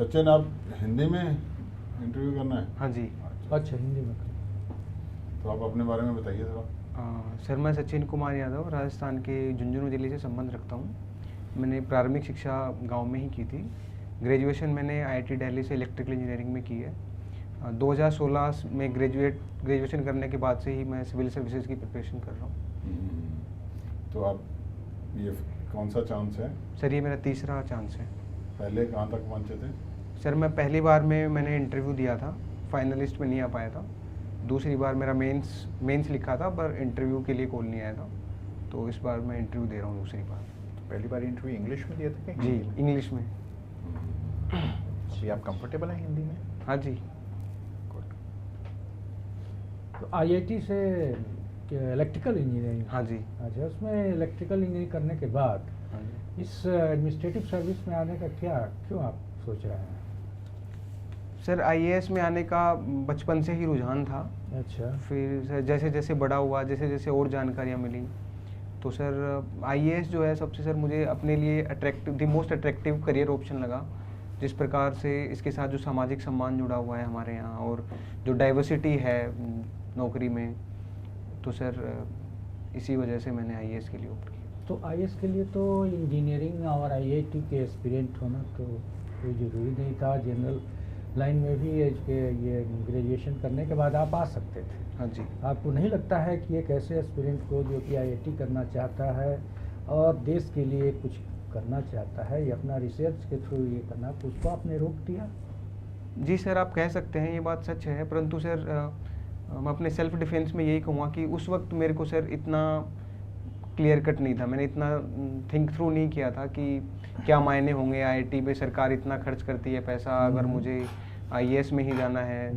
सचिन, आप हिंदी में इंटरव्यू करना है? हाँ जी। अच्छा, हिंदी में। तो आप अपने बारे में बताइए थोड़ा। सर, मैं सचिन कुमार यादव राजस्थान के झुंझुनू जिले से संबंध रखता हूँ। मैंने प्रारंभिक शिक्षा गांव में ही की थी। ग्रेजुएशन मैंने आईआईटी दिल्ली से इलेक्ट्रिकल इंजीनियरिंग में की है। 2016 में ग्रेजुएशन करने के बाद से ही मैं सिविल सर्विसेज की प्रिपरेशन कर रहा हूँ। तो आप ये कौन सा चांस है? सर, ये मेरा तीसरा चांस है। पहले कहाँ तक पहुँचे थे? सर, मैं पहली बार में मैंने इंटरव्यू दिया था, फाइनलिस्ट में नहीं आ पाया था। दूसरी बार मेरा मेंस लिखा था, पर इंटरव्यू के लिए कॉल नहीं आया था। तो इस बार मैं इंटरव्यू दे रहा हूँ दूसरी बार। तो पहली बार इंटरव्यू इंग्लिश में दिया था क्या? जी, इंग्लिश में। जी, आप कंफर्टेबल हैं हिंदी में? हाँ जी। गुड। तो आईआईटी से इलेक्ट्रिकल इंजीनियरिंग? हाँ जी। अच्छा, उसमें इलेक्ट्रिकल इंजीनियरिंग करने के बाद हाँ जी। इस एडमिनिस्ट्रेटिव सर्विस में आने का क्यों आप सोच रहे हैं? सर, आईएएस में आने का बचपन से ही रुझान था। अच्छा। फिर सर जैसे जैसे बड़ा हुआ, जैसे जैसे और जानकारियाँ मिली, तो सर आईएएस जो है सबसे सर मुझे अपने लिए the most attractive career option लगा। जिस प्रकार से इसके साथ जो सामाजिक सम्मान जुड़ा हुआ है हमारे यहाँ, और जो डाइवर्सिटी है नौकरी में, तो सर इसी वजह से मैंने आईएएस के लिए ऑप्ट किया। तो आईएएस के लिए तो इंजीनियरिंग और आईआईटी के एक्सपीरियंस होना तो कोई ज़रूरी नहीं था। जनरल लाइन में भी ये ग्रेजुएशन करने के बाद आप आ सकते थे। हाँ जी। आपको नहीं लगता है कि एक ऐसे एस्पिरेंट को जो कि आईआईटी करना चाहता है और देश के लिए कुछ करना चाहता है या अपना रिसर्च के थ्रू ये करना, तो उसको आपने रोक दिया? जी सर, आप कह सकते हैं, ये बात सच है। परंतु सर मैं अपने सेल्फ डिफेंस में यही कहूँगा कि उस वक्त मेरे को सर इतना क्लियर कट नहीं था। मैंने इतना थिंक थ्रू नहीं किया था कि क्या मायने होंगे आईआईटी में, सरकार इतना खर्च करती है पैसा, अगर मुझे आईएएस में ही जाना है।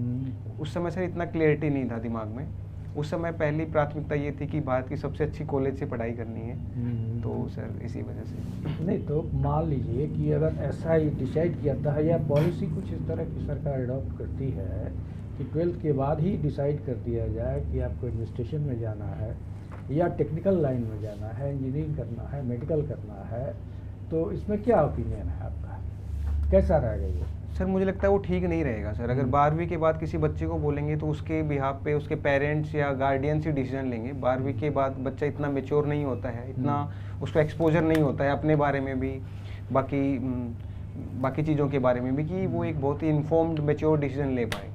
उस समय सर इतना क्लियरिटी नहीं था दिमाग में। उस समय पहली प्राथमिकता ये थी कि भारत की सबसे अच्छी कॉलेज से पढ़ाई करनी है। तो सर इसी वजह से। नहीं, तो मान लीजिए कि अगर ऐसा ही डिसाइड किया था या पॉलिसी कुछ इस तरह की सरकार अडॉप्ट करती है कि 12th के बाद ही डिसाइड कर दिया जाए कि आपको एडमिनिस्ट्रेशन में जाना है या टेक्निकल लाइन में जाना है, इंजीनियरिंग करना है, मेडिकल करना है, तो इसमें क्या ओपिनियन है आपका? कैसा रहेगा ये? सर, मुझे लगता है वो ठीक नहीं रहेगा सर। अगर 12वीं के बाद किसी बच्चे को बोलेंगे तो उसके बिहाफ पे उसके पेरेंट्स या गार्डियंस ही डिसीजन लेंगे। 12वीं के बाद बच्चा इतना मेच्योर नहीं होता है, इतना उसको एक्सपोजर नहीं होता है अपने बारे में भी, बाकी चीज़ों के बारे में भी, कि वो एक बहुत ही इन्फॉर्म्ड मेच्योर डिसीजन ले पाए।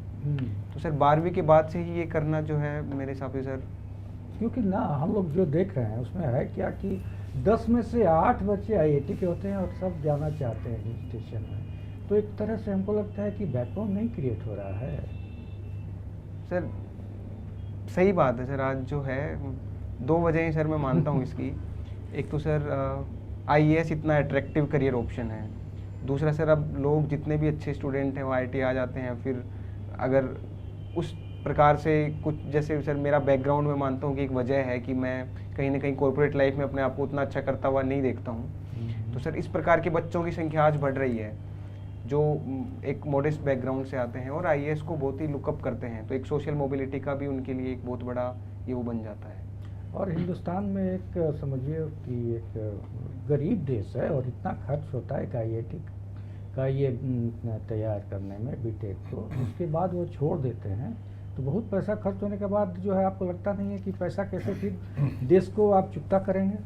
तो सर 12वीं के बाद से ही ये करना जो है मेरे हिसाब से सर, क्योंकि ना हम लोग जो देख रहे हैं उसमें है क्या कि 10 में से 8 बच्चे आईआईटी के होते हैं और सब जाना चाहते हैं एडमिनिस्ट्रेशन में। तो एक तरह से हमको लगता है कि वैक्यूम नहीं क्रिएट हो रहा है। सर सही बात है सर। आज जो है 2 वजह सर मैं मानता हूँ इसकी। एक तो सर आईएएस इतना अट्रैक्टिव करियर ऑप्शन है। दूसरा सर, अब लोग जितने भी अच्छे स्टूडेंट हैं वो आईआईटी आ जाते हैं। फिर अगर उस प्रकार से कुछ, जैसे सर मेरा बैकग्राउंड में मानता हूँ कि एक वजह है कि मैं कहीं ना कहीं कॉर्पोरेट लाइफ में अपने आप को उतना अच्छा करता हुआ नहीं देखता हूँ। तो सर इस प्रकार के बच्चों की संख्या आज बढ़ रही है जो एक मॉडेस्ट बैकग्राउंड से आते हैं और आईएएस को बहुत ही लुकअप करते हैं। तो एक सोशल मोबिलिटी का भी उनके लिए एक बहुत बड़ा ये वो बन जाता है। और हिंदुस्तान में एक समझिए कि एक गरीब देश है और इतना खर्च होता है कि आईआईटी का ये तैयार करने में बीटेक को, उसके बाद वो छोड़ देते हैं। तो बहुत पैसा खर्च होने के बाद जो है आपको लगता नहीं है कि पैसा कैसे फिर देश को आप चुकता करेंगे?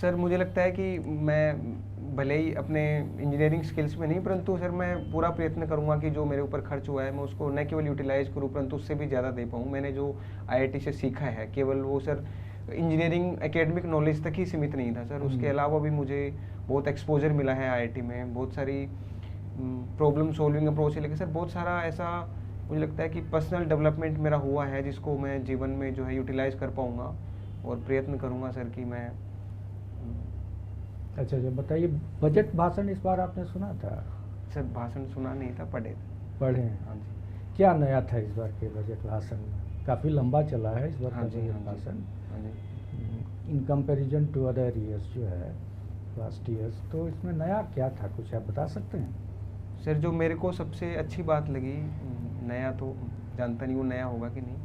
सर मुझे लगता है कि मैं भले ही अपने इंजीनियरिंग स्किल्स में नहीं, परंतु सर मैं पूरा प्रयत्न करूंगा कि जो मेरे ऊपर खर्च हुआ है मैं उसको न केवल यूटिलाइज करूं परंतु उससे भी ज़्यादा दे पाऊँ। मैंने जो आईआईटी से सीखा है केवल वो सर इंजीनियरिंग एकेडमिक नॉलेज तक ही सीमित नहीं था सर। उसके अलावा भी मुझे बहुत एक्सपोजर मिला है आईआईटी में। बहुत सारी प्रॉब्लम सॉल्विंग अप्रोच है, लेकिन सर बहुत सारा ऐसा मुझे लगता है कि पर्सनल डेवलपमेंट मेरा हुआ है जिसको मैं जीवन में जो है यूटिलाइज कर पाऊँगा और प्रयत्न करूँगा सर कि मैं। अच्छा, बताइए, बजट भाषण इस बार आपने सुना था? सर भाषण सुना नहीं था, पढ़े हैं। हाँ जी। क्या नया था इस बार के बजट भाषण में? काफ़ी लंबा चला है इस बार का बजट भाषण इन कंपैरिजन टू अदर ईयर्स जो है लास्ट ईयर्स। तो इसमें नया क्या था, कुछ आप बता सकते हैं? सर जो मेरे को सबसे अच्छी बात लगी, नया तो जानता नहीं वो नया होगा कि नहीं,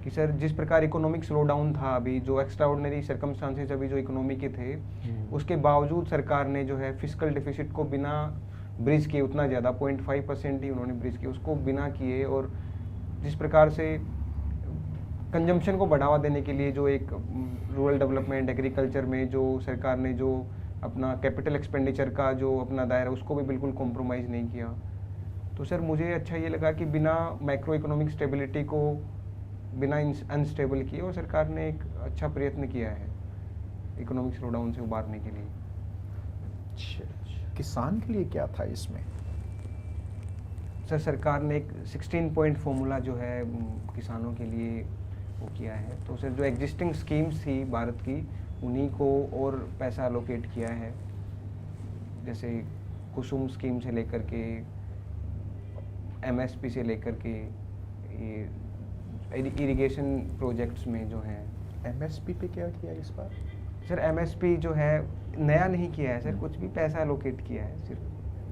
कि सर जिस प्रकार इकोनॉमिक स्लो डाउन था अभी, जो एक्स्ट्रा ऑर्डिनरी सर्कमस्टांसेस अभी जो इकोनॉमी के थे, उसके बावजूद सरकार ने जो है फिस्कल डिफिसिट को बिना ब्रिज किए उतना ज़्यादा 0.5% ही उन्होंने ब्रिज किए, उसको बिना किए। और जिस प्रकार से कंजम्पशन को बढ़ावा देने के लिए जो एक रूरल डेवलपमेंट एग्रीकल्चर में जो सरकार ने जो अपना कैपिटल एक्सपेंडिचर का जो अपना दायरा उसको भी बिल्कुल कॉम्प्रोमाइज़ नहीं किया। तो सर मुझे अच्छा ये लगा कि बिना मैक्रो इकोनॉमिक स्टेबिलिटी को बिना अनस्टेबल किए और सरकार ने एक अच्छा प्रयत्न किया है इकोनॉमिक स्लोडाउन से उबारने के लिए। किसान के लिए क्या था इसमें? सर सरकार ने एक 16 पॉइंट फॉर्मूला जो है किसानों के लिए वो किया है। तो सर जो एग्जिस्टिंग स्कीम्स थी भारत की उन्हीं को और पैसा अलोकेट किया है, जैसे कुसुम स्कीम से लेकर के एमएसपी से लेकर के ये इरिगेशन प्रोजेक्ट्स में जो हैं। एमएसपी पे क्या किया इस बार? सर एमएसपी जो है नया नहीं किया है सर, कुछ भी पैसा अलोकेट किया है, सिर्फ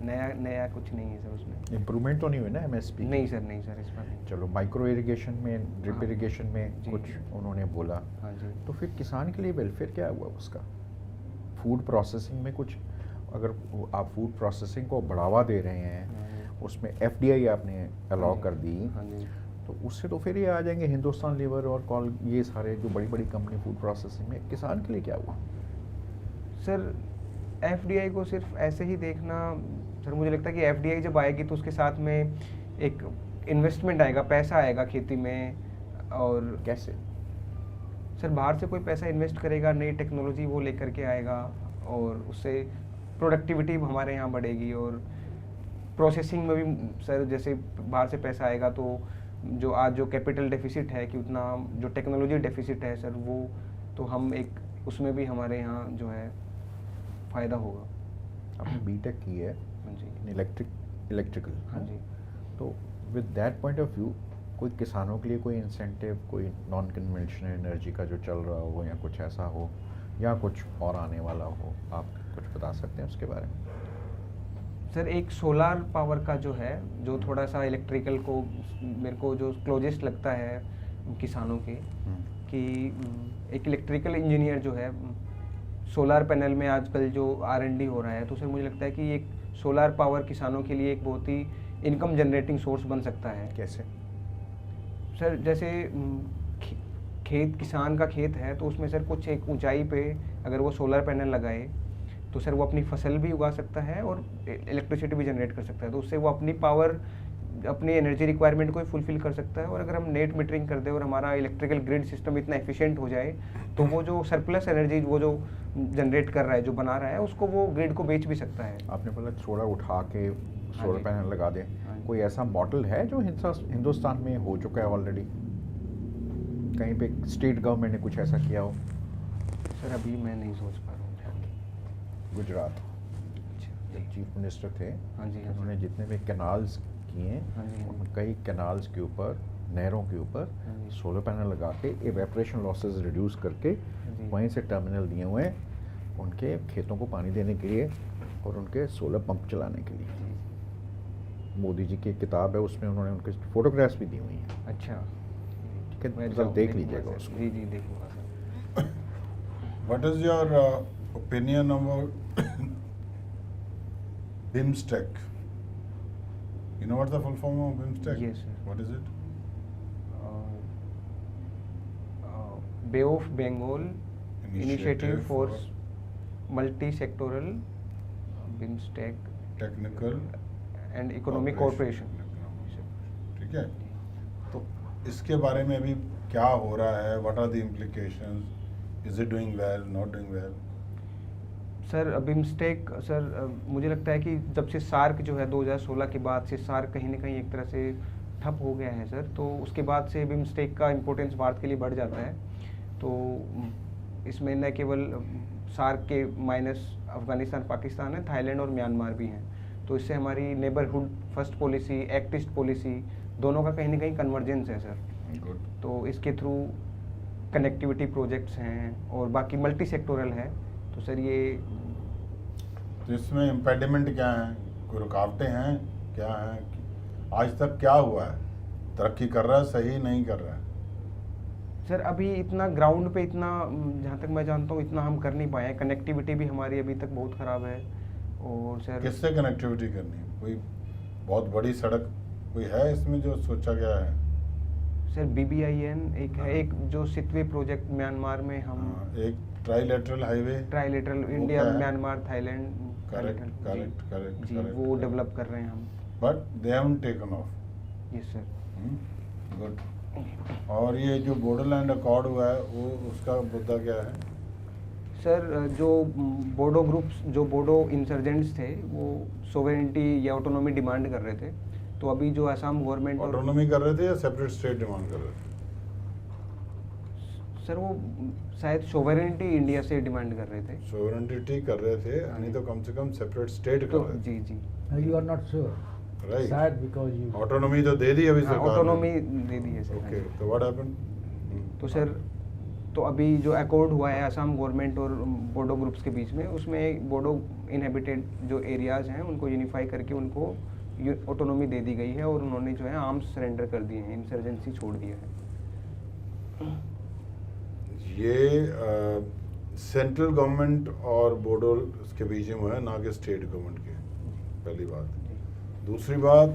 नया कुछ नहीं है सर उसमें। इम्प्रूवमेंट तो नहीं हुई ना एमएसपी? नहीं सर इस बार नहीं। चलो माइक्रो इरिगेशन में, ड्रिप हाँ, इरिगेशन में जी, कुछ जी। उन्होंने बोला। हाँ जी। तो फिर किसान के लिए वेलफेयर क्या हुआ उसका? फूड प्रोसेसिंग में कुछ, अगर आप फूड प्रोसेसिंग को बढ़ावा दे रहे हैं, हाँ उसमें एफडीआई आपने अलाउ जी। कर दी, हाँ जी। तो उससे तो फिर ये आ जाएंगे हिंदुस्तान लीवर और कॉल, ये सारे जो बड़ी बड़ी कंपनी फूड प्रोसेसिंग में। किसान के लिए क्या हुआ? सर एफडीआई को सिर्फ ऐसे ही देखना, सर मुझे लगता है कि एफडीआई जब आएगी तो उसके साथ में एक इन्वेस्टमेंट आएगा, पैसा आएगा खेती में। और कैसे? सर बाहर से कोई पैसा इन्वेस्ट करेगा, नई टेक्नोलॉजी वो लेकर के आएगा और उससे प्रोडक्टिविटी हमारे यहाँ बढ़ेगी। और प्रोसेसिंग में भी सर जैसे बाहर से पैसा आएगा तो जो आज जो कैपिटल डेफिसिट है कि उतना जो टेक्नोलॉजी डेफिसिट है सर वो, तो हम एक उसमें भी हमारे यहाँ जो है फ़ायदा होगा। आपने बीटेक की है हाँ जी। In electrical. हाँ जी। तो with that point of view कोई किसानों के लिए कोई इंसेंटिव, कोई नॉन कन्वेंशनल एनर्जी का जो चल रहा हो या कुछ ऐसा हो या कुछ और आने वाला हो, आप कुछ बता सकते हैं उसके बारे में? सर एक सोलार पावर का जो है, जो थोड़ा सा इलेक्ट्रिकल को मेरे को जो क्लोजेस्ट लगता है किसानों के, कि एक इलेक्ट्रिकल इंजीनियर जो है सोलार पैनल में आजकल जो R&D हो रहा है, तो सर मुझे लगता है कि एक सोलार पावर किसानों के लिए एक बहुत ही इनकम जनरेटिंग सोर्स बन सकता है। कैसे? सर जैसे खेत, किसान का खेत है तो उसमें सर कुछ एक ऊंचाई पे अगर वो सोलर पैनल लगाए तो सर वो अपनी फसल भी उगा सकता है और इलेक्ट्रिसिटी भी जनरेट कर सकता है। तो उससे वो अपनी पावर, अपनी एनर्जी रिक्वायरमेंट को भी फुलफिल कर सकता है। और अगर हम नेट मीटरिंग कर दें और हमारा इलेक्ट्रिकल ग्रिड सिस्टम इतना एफिशिएंट हो जाए तो वो जो सरप्लस एनर्जी वो जो जनरेट कर रहा है, जो बना रहा है, उसको वो ग्रिड को बेच भी सकता है। आपने बोला थोड़ा उठा के सोलर जी। पैनल लगा दें, हाँ जी। कोई ऐसा मॉडल है जो हिंदुस्तान में हो चुका है ऑलरेडी? कहीं पे स्टेट गवर्नमेंट ने कुछ ऐसा किया हो? सर अभी मैं नहीं सोच पा रहा हूँ। गुजरात अच्छा जब चीफ मिनिस्टर थे, हाँ जी। उन्होंने जितने भी कैनाल्स किए, हाँ जी। उन कई कैनाल्स के ऊपर, नहरों के ऊपर हाँ जी। सोलर पैनल लगा के इवेपोरेशन लॉसेस रिड्यूस करके जी। वहीं से टर्मिनल दिए हुए हैं उनके खेतों को पानी देने के लिए और उनके सोलर पंप चलाने के लिए। मोदी जी की एक किताब है, उसमें उन्होंने उनके फोटोग्राफ्स भी दी हुई हैं। अच्छा ठीक है, मैं मतलब देख देखूंगा लीजिएगा सर। उसको। जी जी देखूंगा sir. What is your opinion about BIMSTEC? You know what the full form of BIMSTEC? Yes, sir. What is it? Bay of Bengal initiative for multi sectoral BIMSTEC Technical and economic Cooperation. Cooperation. ठीक है, तो इसके बारे में अभी क्या हो रहा है? What are the implications? Is it doing well? Not doing well? Sir BIMSTEC sir मुझे लगता है कि जब से सार्क जो है 2016 के बाद से सार्क कहीं ना कहीं एक तरह से ठप हो गया है सर, तो उसके बाद से बिम्स्टेक का इम्पोर्टेंस भारत के लिए बढ़ जाता है। तो इसमें न केवल सार्क के माइनस अफगानिस्तान, पाकिस्तान है, थाईलैंड और म्यांमार भी हैं। तो इससे हमारी neighbourhood first policy, act east policy, दोनों का कहीं ना कहीं कन्वर्जेंस है सर। Good. तो इसके थ्रू कनेक्टिविटी प्रोजेक्ट्स हैं और बाकी मल्टी सेक्टोरल है। तो सर ये तो इसमें इम्पेडिमेंट क्या है? कोई रुकावटें हैं? क्या हैं? आज तक क्या हुआ है? तरक्की कर रहा है, सही नहीं कर रहा है? सर अभी इतना ग्राउंड पे इतना जहाँ तक मैं जानता हूँ इतना हम कर नहीं पाए हैं। कनेक्टिविटी भी हमारी अभी तक बहुत ख़राब है और सर किससे कनेक्टिविटी करनी है? कोई बहुत बड़ी सड़क कोई है इसमें जो सोचा गया है? सर BBIN एक है, एक जो सितवे प्रोजेक्ट म्यांमार में हम हाँ, एक ट्राईलेटरल हाईवे। ट्राईलेटरल वो इंडिया क्या है? म्यांमार थाईलैंड करेक्ट जी, करेक्ट करेक्ट जी वो डेवलप कर रहे हैं हम। But they haven't taken of. Yes sir. Good. और ये जो बॉर्डरलैंड अकॉर्ड हुआ है वो उसका मुद्दा क्या है? सर जो बोडो ग्रुप्स, जो बोडो इंसर्जेंट्स थे, वो सोवेरेंटी या ऑटोनॉमी डिमांड कर रहे थे। तो अभी जो असम गवर्नमेंट ऑटोनॉमी कर रहे थे या सेपरेट स्टेट डिमांड कर रहे थे? सर वो शायद सोवेरेंटी इंडिया से डिमांड कर रहे थे। सोवरेंटी कर रहे थे, नहीं तो कम से कम सेपरेट स्टेट कर तो रहे थे। जी जी you are not sure, Right. शायद बिकॉज यू ऑटोनॉमी तो दे दी अभी सरकार ने। ऑटोनॉमी दे दी है सर। ओके, तो व्हाट हैपेंड? तो सर तो अभी जो अकॉर्ड हुआ है असम गवर्नमेंट और बोडो ग्रुप्स के बीच में, उसमें बोडो इनहेबिटेड जो एरियाज हैं उनको यूनिफाई करके उनको ऑटोनॉमी दे दी गई है और उन्होंने जो है आर्म्स सरेंडर कर दिए हैं, इंसर्जेंसी छोड़ दिया है। ये सेंट्रल गवर्नमेंट और बोडो के बीच में हुआ है, ना कि स्टेट गवर्नमेंट के। पहली बात। दूसरी बात,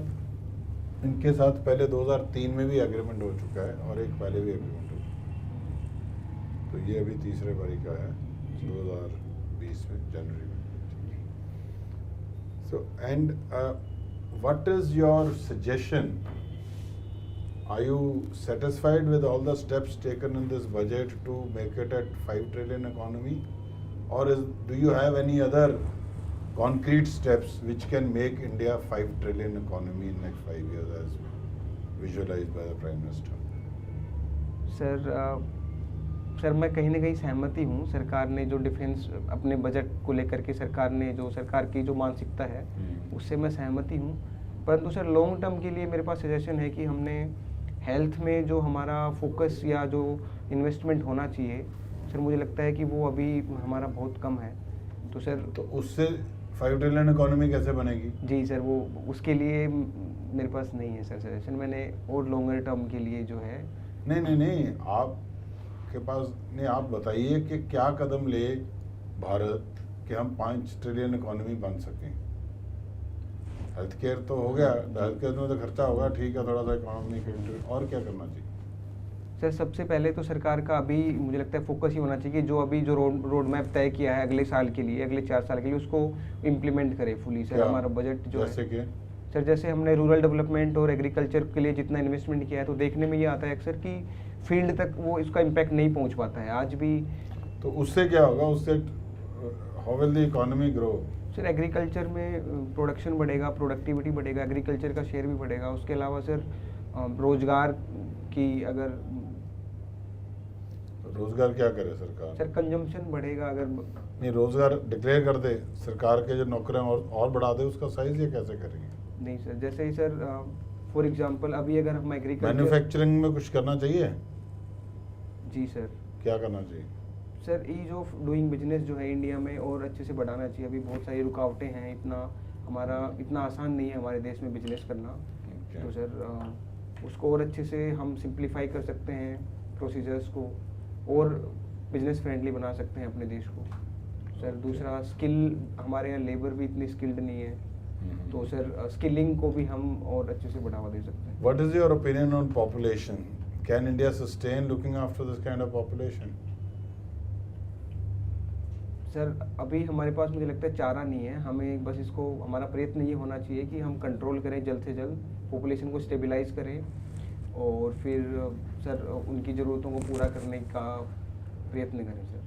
इनके साथ पहले 2003 में भी एग्रीमेंट हो चुका है और एक पहले भी एग्रीमेंट हो चुका है। तो ये अभी तीसरे बारी का है 2020 में जनवरी में। So and what is your suggestion? Are you satisfied with all the steps taken in this budget to make it at 5 trillion economy? Or do you have any other concrete steps which can make India 5 trillion economy in next 5 years as visualized by the Prime Minister? Sir मैं कहीं ना कहीं सहमति हूँ। सरकार ने जो defence अपने बजट को लेकर के सरकार की जो मानसिकता है उससे मैं सहमति हूँ। परंतु सर लॉन्ग टर्म के लिए मेरे पास सजेशन है कि हमने हेल्थ में जो हमारा फोकस या जो इन्वेस्टमेंट होना चाहिए सर, मुझे लगता है कि वो अभी हमारा बहुत कम है। तो सर तो उससे 5 ट्रिलियन इकोनॉमी कैसे बनेगी? जी सर, वो उसके लिए मेरे पास नहीं है सर सजेशन। मैंने और लॉन्गर टर्म के लिए जो है नहीं, आपके पास नहीं। आप बताइए कि क्या कदम ले भारत कि हम 5 ट्रिलियन इकोनॉमी बन सकें। हेल्थ केयर तो हो गया, हेल्थ केयर में तो खर्चा होगा, ठीक है, थोड़ा सा इकोनॉमी के, और क्या करना चाहिए? सर सबसे पहले तो सरकार का अभी मुझे लगता है फोकस ही होना चाहिए कि जो अभी जो रोड मैप तय किया है अगले साल के लिए, अगले 4 साल के लिए, उसको इम्प्लीमेंट करे फुली। सर हमारा बजट जो जैसे कि सर जैसे हमने रूरल डेवलपमेंट और एग्रीकल्चर के लिए जितना इन्वेस्टमेंट किया है, तो देखने में ये आता है अक्सर कि फील्ड तक वो इसका इम्पैक्ट नहीं पहुंच पाता है आज भी। तो उससे क्या होगा? उससे how will the economy grow? Sir agriculture में प्रोडक्शन बढ़ेगा, प्रोडक्टिविटी बढ़ेगा, एग्रीकल्चर का शेयर भी बढ़ेगा। उसके अलावा सर रोजगार की अगर रोजगार क्या करे सरकार? सर कंजम्पशन बढ़ेगा अगर नहीं, रोजगार डिक्लेयर कर दे सरकार के, जो नौकरियां और बढ़ा दे, उसका साइज ये कैसे करेंगे? नहीं सर, जैसे ही सर फॉर एग्जांपल अभी अगर हम एग्रीकल्चर मैन्युफैक्चरिंग में कुछ करना चाहिए? जी सर। क्या करना चाहिए? Sir ease of doing business जो है इंडिया में और अच्छे से बढ़ाना चाहिए। अभी बहुत सारी रुकावटें हैं, इतना आसान नहीं है हमारे देश में बिजनेस करना। Okay. तो सर उसको और अच्छे से हम सिंप्लीफाई कर सकते हैं, प्रोसीजर्स को और बिजनेस फ्रेंडली बना सकते हैं अपने देश को। सर दूसरा स्किल, हमारे यहाँ लेबर भी इतनी स्किल्ड नहीं है, तो सर स्किलिंग को भी हम और अच्छे से बढ़ावा दे सकते हैं। What is your opinion on population? Can India sustain looking after this kind of population? Sir अभी हमारे पास मुझे लगता है चारा नहीं है। हमें बस इसको, हमारा प्रयत्न ये होना चाहिए कि हम कंट्रोल करें, जल्द से जल्द पॉपुलेशन को स्टेबलाइज करें और फिर सर उनकी ज़रूरतों को पूरा करने का प्रयत्न करें सर।